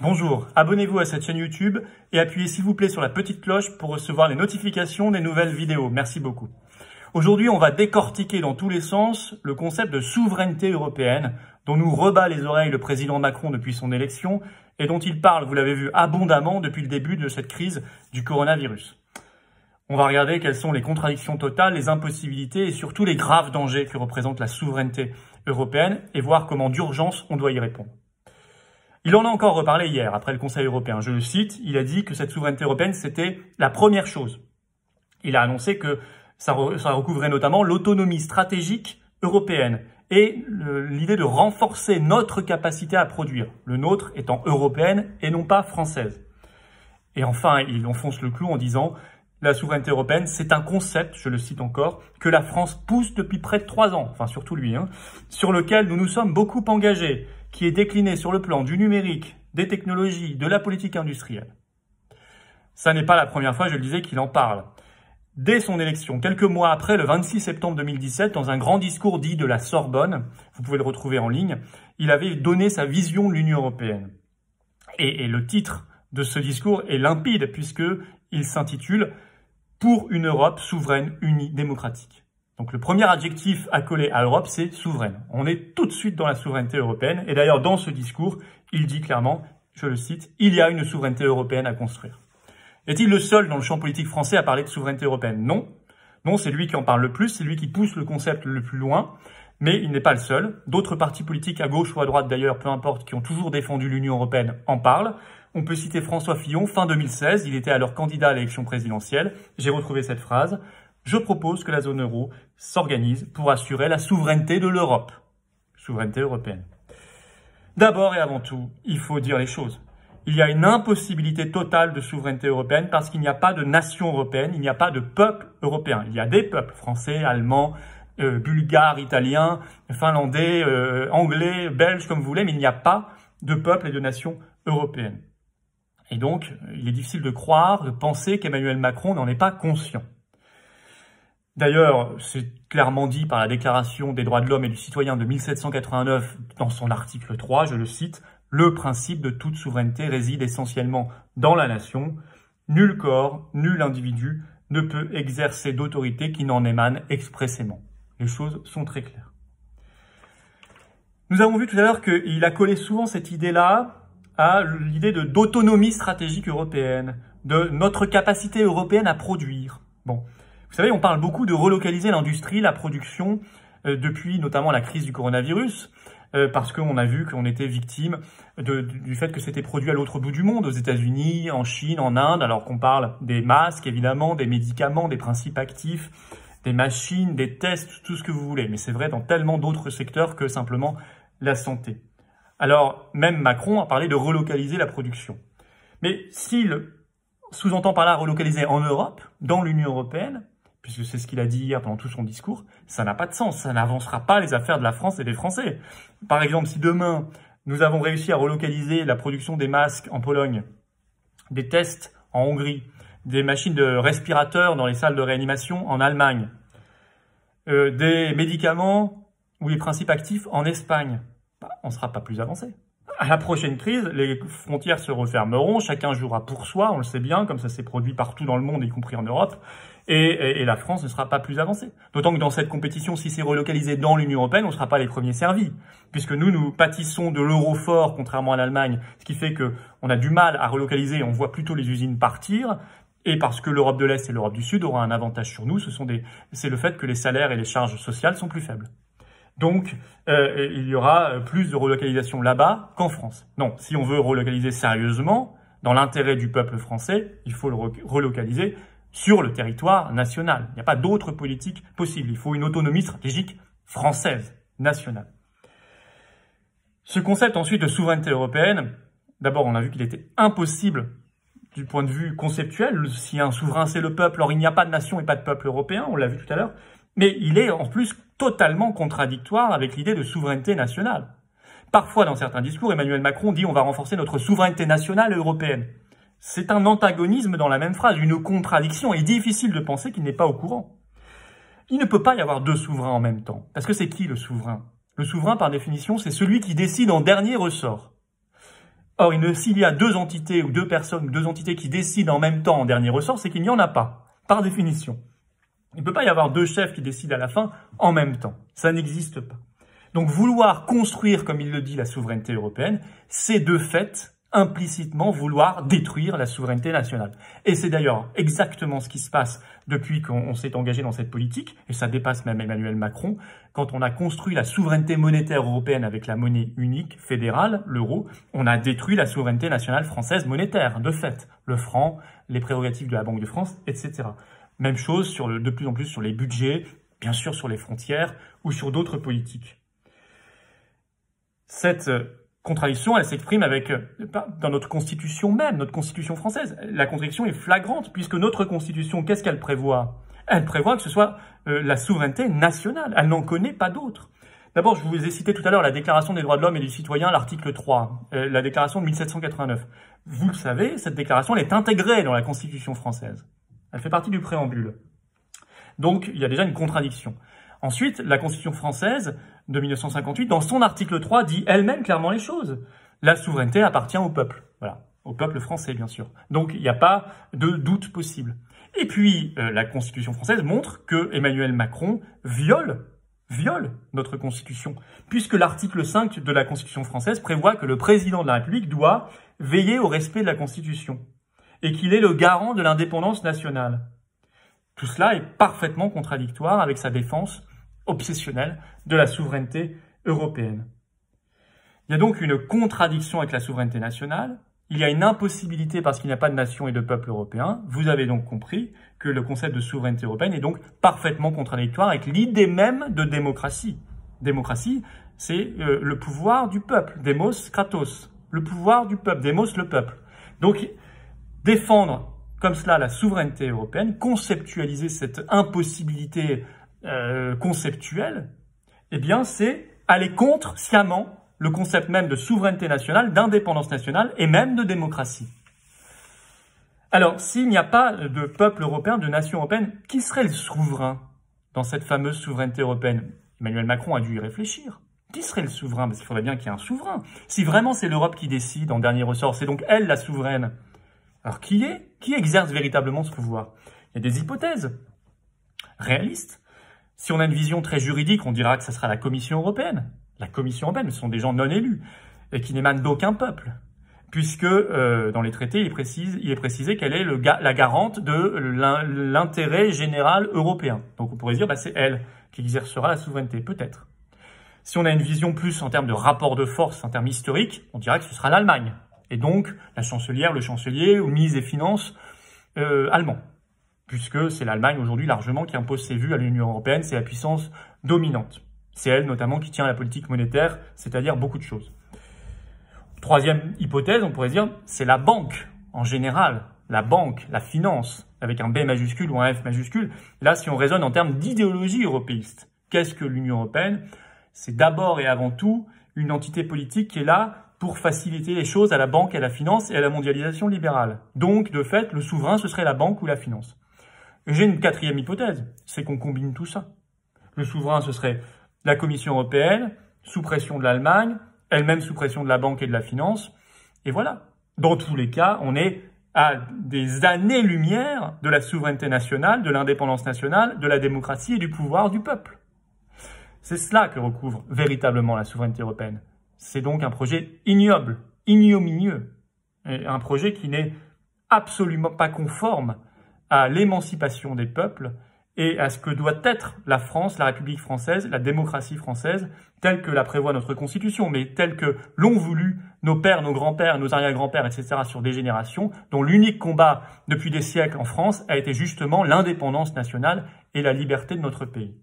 Bonjour, abonnez-vous à cette chaîne YouTube et appuyez s'il vous plaît sur la petite cloche pour recevoir les notifications des nouvelles vidéos. Merci beaucoup. Aujourd'hui, on va décortiquer dans tous les sens le concept de souveraineté européenne dont nous rebat les oreilles le président Macron depuis son élection et dont il parle, vous l'avez vu, abondamment depuis le début de cette crise du coronavirus. On va regarder quelles sont les contradictions totales, les impossibilités et surtout les graves dangers que représente la souveraineté européenne et voir comment d'urgence on doit y répondre. Il en a encore reparlé hier, après le Conseil européen. Je le cite, il a dit que cette souveraineté européenne, c'était la première chose. Il a annoncé que ça recouvrait notamment l'autonomie stratégique européenne et l'idée de renforcer notre capacité à produire, le nôtre étant européenne et non pas française. Et enfin, il enfonce le clou en disant « La souveraineté européenne, c'est un concept, je le cite encore, que la France pousse depuis près de 3 ans, enfin surtout lui, sur lequel nous nous sommes beaucoup engagés, qui est décliné sur le plan du numérique, des technologies, de la politique industrielle. » Ça n'est pas la première fois, je le disais, qu'il en parle. Dès son élection, quelques mois après, le 26 septembre 2017, dans un grand discours dit de la Sorbonne, vous pouvez le retrouver en ligne, il avait donné sa vision de l'Union européenne. Et le titre de ce discours est limpide, puisqu'il s'intitule « Pour une Europe souveraine, unie, démocratique ». Donc le premier adjectif à coller à l'Europe, c'est souveraine. On est tout de suite dans la souveraineté européenne. Et d'ailleurs, dans ce discours, il dit clairement, je le cite, « Il y a une souveraineté européenne à construire ». Est-il le seul dans le champ politique français à parler de souveraineté européenne? Non. Non, c'est lui qui en parle le plus, c'est lui qui pousse le concept le plus loin. Mais il n'est pas le seul. D'autres partis politiques, à gauche ou à droite d'ailleurs, peu importe, qui ont toujours défendu l'Union européenne, en parlent. On peut citer François Fillon, fin 2016, il était alors candidat à l'élection présidentielle. J'ai retrouvé cette phrase. Je propose que la zone euro s'organise pour assurer la souveraineté de l'Europe. Souveraineté européenne. D'abord et avant tout, il faut dire les choses. Il y a une impossibilité totale de souveraineté européenne parce qu'il n'y a pas de nation européenne, il n'y a pas de peuple européen. Il y a des peuples français, allemands, bulgares, italiens, finlandais, anglais, belges, comme vous voulez, mais il n'y a pas de peuple et de nation européenne. Et donc, il est difficile de croire, de penser qu'Emmanuel Macron n'en est pas conscient. D'ailleurs, c'est clairement dit par la Déclaration des droits de l'homme et du citoyen de 1789 dans son article 3, je le cite, « Le principe de toute souveraineté réside essentiellement dans la nation. Nul corps, nul individu ne peut exercer d'autorité qui n'en émane expressément. » Les choses sont très claires. Nous avons vu tout à l'heure qu'il a collé souvent cette idée-là à l'idée d'autonomie stratégique européenne, de notre capacité européenne à produire. Bon. Vous savez, on parle beaucoup de relocaliser l'industrie, la production, depuis notamment la crise du coronavirus, parce qu'on a vu qu'on était victime du fait que c'était produit à l'autre bout du monde, aux États-Unis, en Chine, en Inde, alors qu'on parle des masques, évidemment, des médicaments, des principes actifs, des machines, des tests, tout ce que vous voulez. Mais c'est vrai dans tellement d'autres secteurs que simplement la santé. Alors, même Macron a parlé de relocaliser la production. Mais s'il sous-entend par là relocaliser en Europe, dans l'Union européenne, puisque c'est ce qu'il a dit hier pendant tout son discours, ça n'a pas de sens, ça n'avancera pas les affaires de la France et des Français. Par exemple, si demain, nous avons réussi à relocaliser la production des masques en Pologne, des tests en Hongrie, des machines de respirateurs dans les salles de réanimation en Allemagne, des médicaments ou les principes actifs en Espagne, on ne sera pas plus avancé. À la prochaine crise, les frontières se refermeront, chacun jouera pour soi, on le sait bien, comme ça s'est produit partout dans le monde, y compris en Europe, et la France ne sera pas plus avancée. D'autant que dans cette compétition, si c'est relocalisé dans l'Union européenne, on ne sera pas les premiers servis, puisque nous pâtissons de l'euro fort, contrairement à l'Allemagne, ce qui fait qu'on a du mal à relocaliser, on voit plutôt les usines partir, et parce que l'Europe de l'Est et l'Europe du Sud auront un avantage sur nous, c'est le fait que les salaires et les charges sociales sont plus faibles. Donc, il y aura plus de relocalisation là-bas qu'en France. Non, si on veut relocaliser sérieusement, dans l'intérêt du peuple français, il faut le relocaliser sur le territoire national. Il n'y a pas d'autre politique possible. Il faut une autonomie stratégique française, nationale. Ce concept ensuite de souveraineté européenne, d'abord on a vu qu'il était impossible du point de vue conceptuel. Si un souverain c'est le peuple, alors il n'y a pas de nation et pas de peuple européen, on l'a vu tout à l'heure. Mais il est en plus totalement contradictoire avec l'idée de souveraineté nationale. Parfois, dans certains discours, Emmanuel Macron dit « on va renforcer notre souveraineté nationale et européenne ». C'est un antagonisme dans la même phrase, une contradiction, et difficile de penser qu'il n'est pas au courant. Il ne peut pas y avoir deux souverains en même temps. Parce que c'est qui le souverain? Le souverain, par définition, c'est celui qui décide en dernier ressort. Or, s'il y a deux entités ou deux personnes ou deux entités qui décident en même temps en dernier ressort, c'est qu'il n'y en a pas, par définition. Il ne peut pas y avoir deux chefs qui décident à la fin en même temps. Ça n'existe pas. Donc vouloir construire, comme il le dit, la souveraineté européenne, c'est de fait implicitement vouloir détruire la souveraineté nationale. Et c'est d'ailleurs exactement ce qui se passe depuis qu'on s'est engagé dans cette politique, et ça dépasse même Emmanuel Macron, quand on a construit la souveraineté monétaire européenne avec la monnaie unique fédérale, l'euro, on a détruit la souveraineté nationale française monétaire, de fait, le franc, les prérogatives de la Banque de France, etc. Même chose de plus en plus sur les budgets, bien sûr sur les frontières ou sur d'autres politiques. Cette contradiction, elle s'exprime dans notre constitution même, notre constitution française. La contradiction est flagrante, puisque notre constitution, qu'est-ce qu'elle prévoit? Elle prévoit que ce soit la souveraineté nationale. Elle n'en connaît pas d'autre. D'abord, je vous ai cité tout à l'heure la Déclaration des droits de l'homme et du citoyen, l'article 3, la déclaration de 1789. Vous le savez, cette déclaration, elle est intégrée dans la constitution française. Elle fait partie du préambule. Donc, il y a déjà une contradiction. Ensuite, la Constitution française de 1958, dans son article 3, dit elle-même clairement les choses. La souveraineté appartient au peuple. Voilà, au peuple français, bien sûr. Donc, il n'y a pas de doute possible. Et puis, la Constitution française montre que Emmanuel Macron viole notre Constitution, puisque l'article 5 de la Constitution française prévoit que le président de la République doit veiller au respect de la Constitution et qu'il est le garant de l'indépendance nationale. Tout cela est parfaitement contradictoire avec sa défense obsessionnelle de la souveraineté européenne. Il y a donc une contradiction avec la souveraineté nationale, il y a une impossibilité parce qu'il n'y a pas de nation et de peuple européen. Vous avez donc compris que le concept de souveraineté européenne est donc parfaitement contradictoire avec l'idée même de démocratie. Démocratie, c'est le pouvoir du peuple, démos, kratos, le pouvoir du peuple, démos, le peuple. Donc, défendre comme cela la souveraineté européenne, conceptualiser cette impossibilité conceptuelle, eh bien, c'est aller contre sciemment le concept même de souveraineté nationale, d'indépendance nationale et même de démocratie. Alors, s'il n'y a pas de peuple européen, de nation européenne, qui serait le souverain dans cette fameuse souveraineté européenne? Emmanuel Macron a dû y réfléchir. Qui serait le souverain? Parce qu'il faudrait bien qu'il y ait un souverain. Si vraiment c'est l'Europe qui décide en dernier ressort, c'est donc elle la souveraine. Alors qui exerce véritablement ce pouvoir? Il y a des hypothèses réalistes. Si on a une vision très juridique, on dira que ce sera la Commission européenne. La Commission européenne, ce sont des gens non élus et qui n'émanent d'aucun peuple, puisque dans les traités, il est précisé qu'elle est la garante de l'intérêt général européen. Donc on pourrait dire, c'est elle qui exercera la souveraineté, peut-être. Si on a une vision plus en termes de rapport de force, en termes historiques, on dira que ce sera l'Allemagne. Et donc la chancelière, le chancelier ou ministre des Finances allemand, puisque c'est l'Allemagne aujourd'hui largement qui impose ses vues à l'Union européenne, c'est la puissance dominante. C'est elle notamment qui tient la politique monétaire, c'est-à-dire beaucoup de choses. Troisième hypothèse, on pourrait dire, c'est la banque en général, la banque, la finance, avec un B majuscule ou un F majuscule. Là, si on raisonne en termes d'idéologie européiste, qu'est-ce que l'Union européenne? C'est d'abord et avant tout une entité politique qui est là pour faciliter les choses à la banque, à la finance et à la mondialisation libérale. Donc, de fait, le souverain, ce serait la banque ou la finance. J'ai une quatrième hypothèse, c'est qu'on combine tout ça. Le souverain, ce serait la Commission européenne, sous pression de l'Allemagne, elle-même sous pression de la banque et de la finance. Et voilà. Dans tous les cas, on est à des années-lumière de la souveraineté nationale, de l'indépendance nationale, de la démocratie et du pouvoir du peuple. C'est cela que recouvre véritablement la souveraineté européenne. C'est donc un projet ignoble, ignominieux, un projet qui n'est absolument pas conforme à l'émancipation des peuples et à ce que doit être la France, la République française, la démocratie française, telle que la prévoit notre Constitution, mais telle que l'ont voulu nos pères, nos grands-pères, nos arrière-grands-pères, etc., sur des générations, dont l'unique combat depuis des siècles en France a été justement l'indépendance nationale et la liberté de notre pays.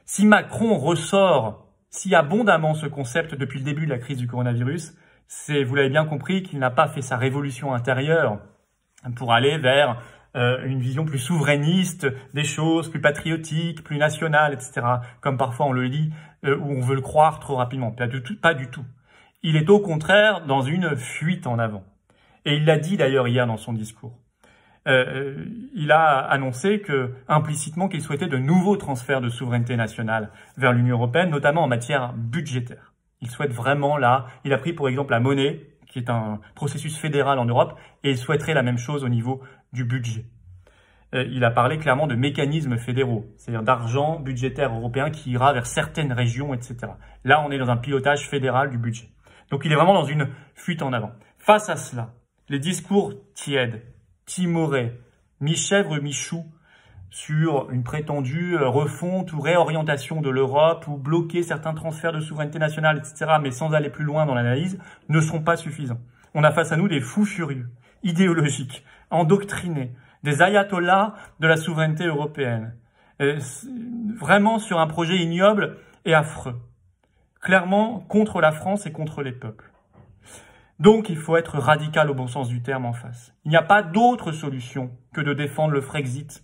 Si Macron ressort si abondamment ce concept depuis le début de la crise du coronavirus, c'est, vous l'avez bien compris, qu'il n'a pas fait sa révolution intérieure pour aller vers une vision plus souverainiste des choses, plus patriotique, plus nationale, etc. Comme parfois on le lit, ou on veut le croire trop rapidement. Pas du tout. Il est au contraire dans une fuite en avant. Et il l'a dit d'ailleurs hier dans son discours. Il a annoncé implicitement qu'il souhaitait de nouveaux transferts de souveraineté nationale vers l'Union européenne, notamment en matière budgétaire. Il souhaite vraiment là, il a pris pour exemple la monnaie, qui est un processus fédéral en Europe, et il souhaiterait la même chose au niveau du budget. Il a parlé clairement de mécanismes fédéraux, c'est-à-dire d'argent budgétaire européen qui ira vers certaines régions, etc. Là, on est dans un pilotage fédéral du budget. Donc, il est vraiment dans une fuite en avant. Face à cela, les discours tièdes, timorés, mi-chèvre, mi-chou, sur une prétendue refonte ou réorientation de l'Europe ou bloquer certains transferts de souveraineté nationale, etc., mais sans aller plus loin dans l'analyse, ne seront pas suffisants. On a face à nous des fous furieux, idéologiques, endoctrinés, des ayatollahs de la souveraineté européenne, vraiment sur un projet ignoble et affreux, clairement contre la France et contre les peuples. Donc, il faut être radical au bon sens du terme en face. Il n'y a pas d'autre solution que de défendre le Frexit,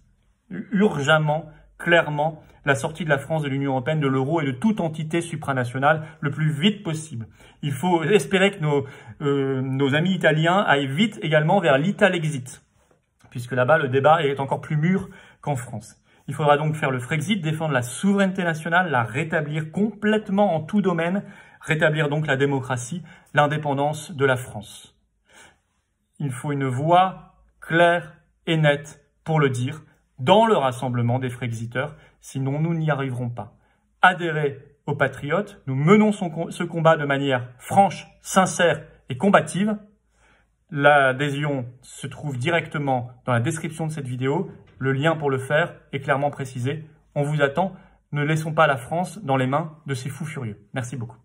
urgemment, clairement, la sortie de la France de l'Union européenne, de l'euro et de toute entité supranationale le plus vite possible. Il faut espérer que nos amis italiens aillent vite également vers l'Italexit, puisque là-bas, le débat est encore plus mûr qu'en France. Il faudra donc faire le Frexit, défendre la souveraineté nationale, la rétablir complètement en tout domaine, rétablir donc la démocratie, l'indépendance de la France. Il faut une voix claire et nette pour le dire dans le rassemblement des Frexiteurs, sinon nous n'y arriverons pas. Adhérez aux patriotes, nous menons ce combat de manière franche, sincère et combative. L'adhésion se trouve directement dans la description de cette vidéo. Le lien pour le faire est clairement précisé. On vous attend. Ne laissons pas la France dans les mains de ces fous furieux. Merci beaucoup.